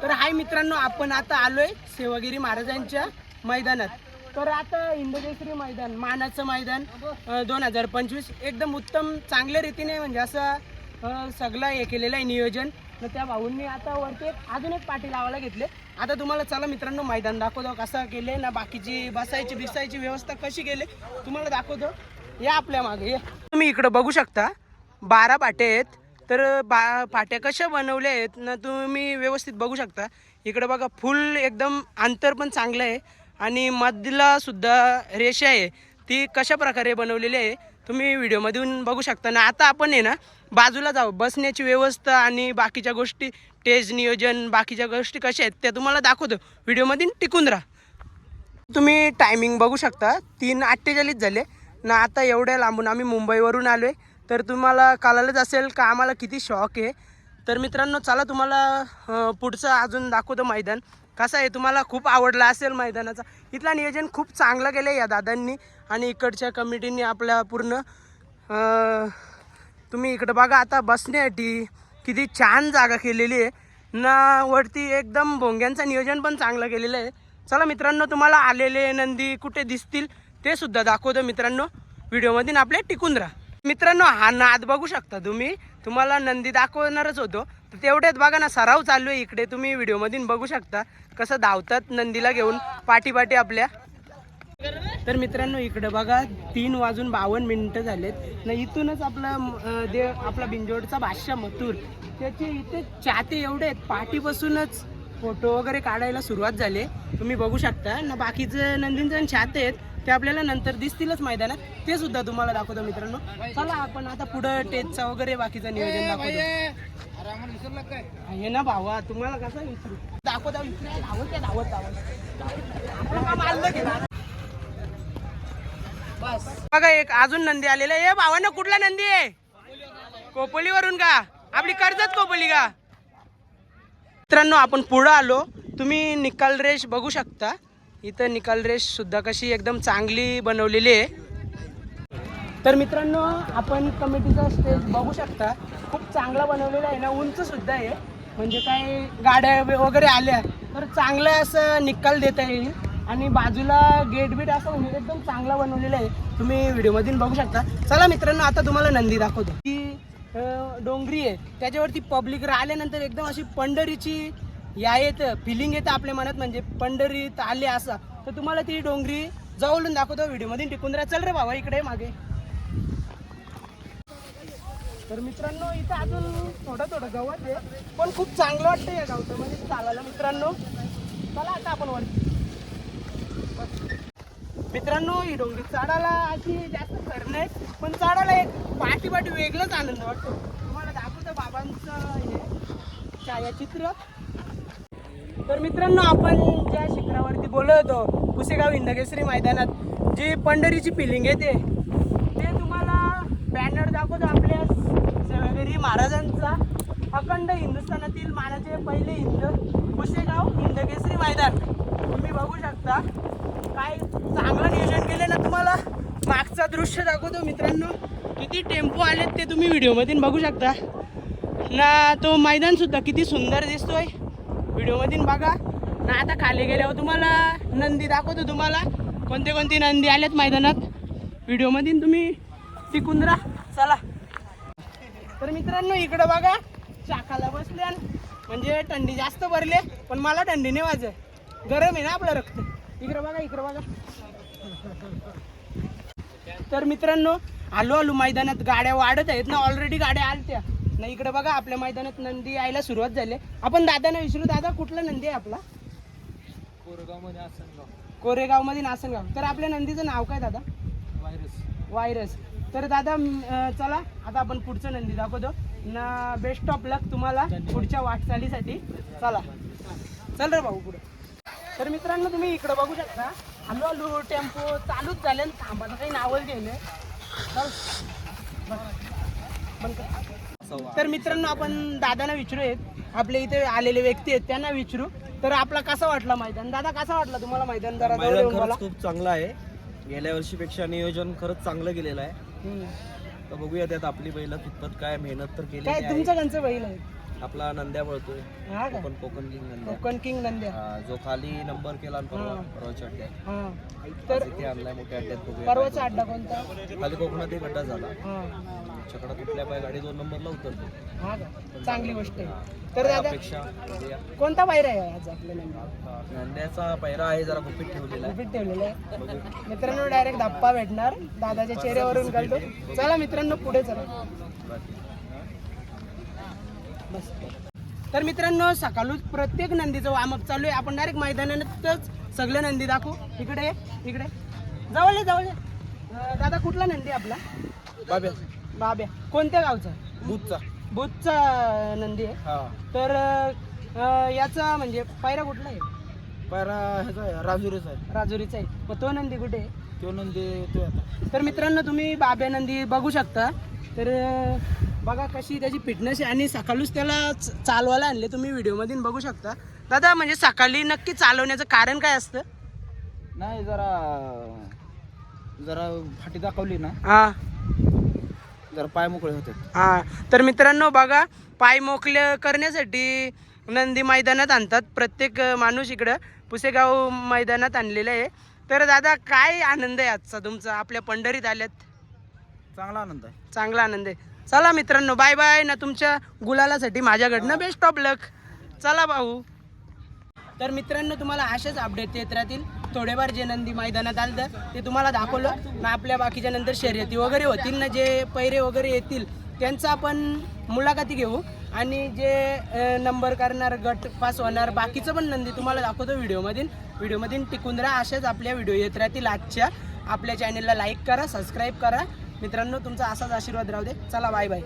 तर हाय मित्रांनो, आपण आता आलोय सेवागिरी महाराजांच्या मैदानात. तर आता हिंदकेसरी मैदान, मानाचं मैदान 2025 एकदम उत्तम चांगल्या रीतीने म्हणजे असं सगळं हे केलेलं आहे नियोजन. तर त्या भाऊंनी आता वरती अजून एक पाठी लावायला घेतले. आता तुम्हाला चला मित्रांनो मैदान दाखवतो कसं केले ना, बाकीची बसायची बिसायची व्यवस्था कशी केली तुम्हाला दाखवतो. या आपल्या मागे तुम्ही इकडे बघू शकता 12 पाट्या आहेत. तर पाट्या कशा बनवल्या आहेत ना तुम्ही व्यवस्थित बघू शकता. इकडे बघा फुल एकदम अंतर पण चांगलं आहे आणि मधला सुद्धा रेषा आहे ती कशा प्रकारे बनवलेली आहे तुम्ही व्हिडिओमधून बघू शकता ना. आता आपण आहे ना बाजूला जाऊ, बसण्याची व्यवस्था आणि बाकीच्या गोष्टी, स्टेज नियोजन बाकीच्या गोष्टी कशा आहेत त्या तुम्हाला दाखवतो. व्हिडिओमध्ये टिकून राहा. तुम्ही टायमिंग बघू शकता 3:48 झाले ना. आता एवढ्या लांबून आम्ही मुंबईवरून आलो आहे. तर तुम्हाला कळालंच असेल का आम्हाला किती शॉक आहे. तर मित्रांनो चला तुम्हाला पुढचं अजून दाखवतो मैदान कसं आहे. तुम्हाला खूप आवडला असेल मैदानाचा. इथला नियोजन खूप चांगलं केलं आहे या दादांनी आणि इकडच्या कमिटीने आपल्या पूर्ण. तुम्ही इकडं बघा आता बसण्यासाठी किती छान जागा केलेली आहे ना. वरती एकदम भोंग्यांचं नियोजन पण चांगलं केलेलं आहे. चला मित्रांनो तुम्हाला आलेले नंदी कुठे दिसतील ते सुद्धा दाखवतो मित्रांनो व्हिडिओमध्ये आपल्या टिकून राहा. मित्रांनो हा नाद बघू शकता तुम्ही, तुम्हाला नंदी दाखवणारच होतो. तर तेवढ्यात बघा ना सराव चालू आहे इकडे. तुम्ही व्हिडिओमध्ये बघू शकता कसं धावतात नंदीला घेऊन पाठी पाठी आपल्या. तर मित्रांनो इकडे बघा 3:52 झालेत ना. इथूनच आपला बिंजोडचा बादशाह मथुर त्याचे इथे चाहते एवढे आहेत. पाठीपासूनच फोटो वगैरे काढायला सुरुवात झाली. तुम्ही बघू शकता ना. बाकीचं नंदींचं चाहते आहेत ते आपल्याला नंतर दिसतीलच मैदानात, ते सुद्धा तुम्हाला दाखवतो मित्रांनो. चला आपण आता पुढं टेजचा वगैरे बाकीचं नियोजन दाखवतो. हे ना भावा तुम्हाला कसं विचारू दाखवता धावत बस बघा एक अजून नंदी आलेला आहे. भावानं कुठला नंदी आहे? कोपोलीवरून का? आपली कर्जत कोपोली का? मित्रांनो आपण पुढं आलो. तुम्ही निकाल रेष बघू शकता. इथं निकाल रेष सुद्धा कशी एकदम चांगली बनवलेली आहे. तर मित्रांनो आपण कमिटीचा स्टेज बघू शकता. खूप चांगला बनवलेला आहे ना. उंच सुद्धा आहे म्हणजे काय गाड्या वगैरे आल्या तर चांगलं असं निकाल देता येईल. आणि बाजूला गेट बीट असं म्हणजे एकदम चांगला बनवलेला आहे. तुम्ही व्हिडिओमध्ये बघू शकता. चला मित्रांनो आता तुम्हाला नंदी दाखवतो. ती डोंगरी आहे त्याच्यावरती पब्लिक राहिल्यानंतर एकदम अशी पंढरीची येतं फिलिंग येतं आपल्या मनात, म्हणजे पंढरीत आले असं. तर तुम्हाला ती डोंगरी जवळून दाखवतो व्हिडिओमध्ये टिकून राहा. चल रे बाबा इकडे मागे. तर मित्रांनो इथं अजून थोडं गवत आहे पण खूप चांगलं वाटतं या गावचं चालायला मित्रांनो. चला आता आपण वरती. मित्रांनो ही डोंगरी चढायला अशी जास्त खर नाही पण चढायला एक पाठी वेगळाच आनंद वाटतो. तुम्हाला दाखवतो बाबांचं हे छायाचित्र. तर मित्रांनो आपण ज्या शिखरावरती बोलत होतो पुसेगाव हिंदकेसरी मैदानात जी पंढरीची फिलिंग येते ते तुम्हाला बॅनर दाखवतो आपल्या सेवागिरी महाराजांचा. अखंड हिंदुस्थानातील मानाचे पहिले पुसेगाव हिंदकेसरी मैदान. तुम्ही बघू शकता काय चांगलं नियोजन केलं ना. तुम्हाला मागचा दृश्य दाखवतो मित्रांनो. किती टेम्पो आलेत ते तुम्ही व्हिडिओमध्ये बघू शकता ना. तो मैदान सुद्धा किती सुंदर दिसतोय व्हिडिओमध्ये बघा ना. आता खाली गेल्यावर तुम्हाला नंदी दाखवतो. तुम्हाला कोणते नंदी आलेत मैदानात व्हिडिओमध्ये तुम्ही टिकून राहा. चला तर मित्रांनो इकडं बघा चाकाला बसल्या म्हणजे थंडी जास्त भरले पण मला थंडी नाही वाजत. गरम आहे ना आपलं रक्त. इकडं बघा. तर मित्रांनो आलो मैदानात. गाड्या वाढत आहेत ना. ऑलरेडी गाड्या आलत्या ना. इकडे बघा आपल्या मैदानात नंदी यायला सुरुवात झाली. आपण दादांना विचारू. दादा कुठला नंदी आहे आपला? कोरेगाव मध्ये नासनगाव. तर आपल्या नंदीचं नाव काय दादा? वायरस. तर दादा चला आता आपण पुढचं नंदी दाखवतो ना. बेस्ट ऑफ लक तुम्हाला पुढच्या वाटचालीसाठी. चला चल रे भाऊ पुढे. तर मित्रांनो तुम्ही इकडं बघू शकता. आलो टेम्पो चालूच झाले. थांबाचं काही नावच घ्यायला. तर मित्रांनो आपण दादांना विचारूयात. आपल्या इथे आलेले व्यक्ती आहेत त्यांना विचारू. तर आपला कसा वाटला मैदान? दादा कसा वाटला तुम्हाला मैदान? जरा खूप चांगला आहे. गेल्या वर्षीपेक्षा नियोजन खरंच चांगलं केलेलं आहे. तर बघूया त्यात आपली बैल कितपत काय मेहनत तर केली. काय तुमचं कंच बैल आहे? आपला नंद्या पळतोय हा का कोकण किंग नंद्या. कोकण किंग नंद्या. जो खाली नंबर केला परवाच्या अड्ड्यात. हा तर इथे आणलाय मोठ्या अड्ड्यात बघूया. परवाचा अड्डा कोणता? खाली कोकणात एक अड्डा झाला. हा चकडा कुठल्या पाय गाडी 2 नंबरला उतरतो. हा का चांगली गोष्ट आहे. तर दादा अपेक्षा कोणता पायरा आहे आज आपल्या नंद्या? नंद्याचा पैरा आहे जरा गुपित ठेवलेला आहे. गुपित ठेवलेलं आहे. बघू. मित्रांनो डायरेक्ट धप्पा भेटणार दादाच्या चेहऱ्यावरून कळतो. चला मित्रांनो पुढे चला. बस. तर मित्रांनो सकाळूच प्रत्येक नंदीचं वामअप चालू आहे. आपण डायरेक्ट मैदानातच सगळे नंदी दाखवू. इकडे इकडे जवळ ये, जवळ ये. दादा कुठला नंदी आपला? बाब्या बाब्या. कोणत्या गावचा? बुथचा. बुधचा नंदी आहे. हा तर याचा म्हणजे पायरा कुठला आहे? पैरा ह्याचा आहे, राजुरीचा आहे. राजुरीचा आहे. मग तो नंदी कुठे आहे? तो नंदी येतोय आता. तर मित्रांनो तुम्ही बाब्या नंदी बघू शकता. तर बघा कशी त्याची फिटनेस आहे आणि सकाळीच त्याला चालवायला आणले तुम्ही व्हिडिओमध्ये बघू शकता. दादा म्हणजे सकाळी नक्की चालवण्याचं कारण काय असतं? नाही जरा फाटी दाखवली ना हा जरा पाय मोकळे होते. हा तर मित्रांनो बघा पाय मोकळे करण्यासाठी नंदी मैदानात आणतात. प्रत्येक माणूस इकडं पुसेगाव मैदानात आणलेलं आहे. तर दादा काय आनंद आहे आजचा तुमचा आपल्या पंढरीत आल्यात? चांगला आनंद आहे. चांगला आनंद आहे. चला मित्रांनो बाय बाय ना. तुमच्या गुलालासाठी माझ्याकडनं बेस्ट ऑफ लक. चला भाऊ. तर मित्रांनो तुम्हाला असेच अपडेट येत राहतील. थोडेफार जे नंदी मैदानात आलं ते तुम्हाला दाखवलं ना. आपल्या बाकीच्या नंतर शर्यती वगैरे होतील ना, जे पैरे वगैरे येतील त्यांचा आपण मुलाखती घेऊ आणि जे नंबर करणार गट पास होणार बाकीचं पण नंदी तुम्हाला दाखवतो व्हिडिओमधून टिकून राहा. असेच आपल्या व्हिडिओ येत राहतील. आजच्या आपल्या चॅनलला लाईक करा, सबस्क्राईब करा. मित्रांनो तुमचा असाच आशीर्वाद राहू दे. चला बाय बाय.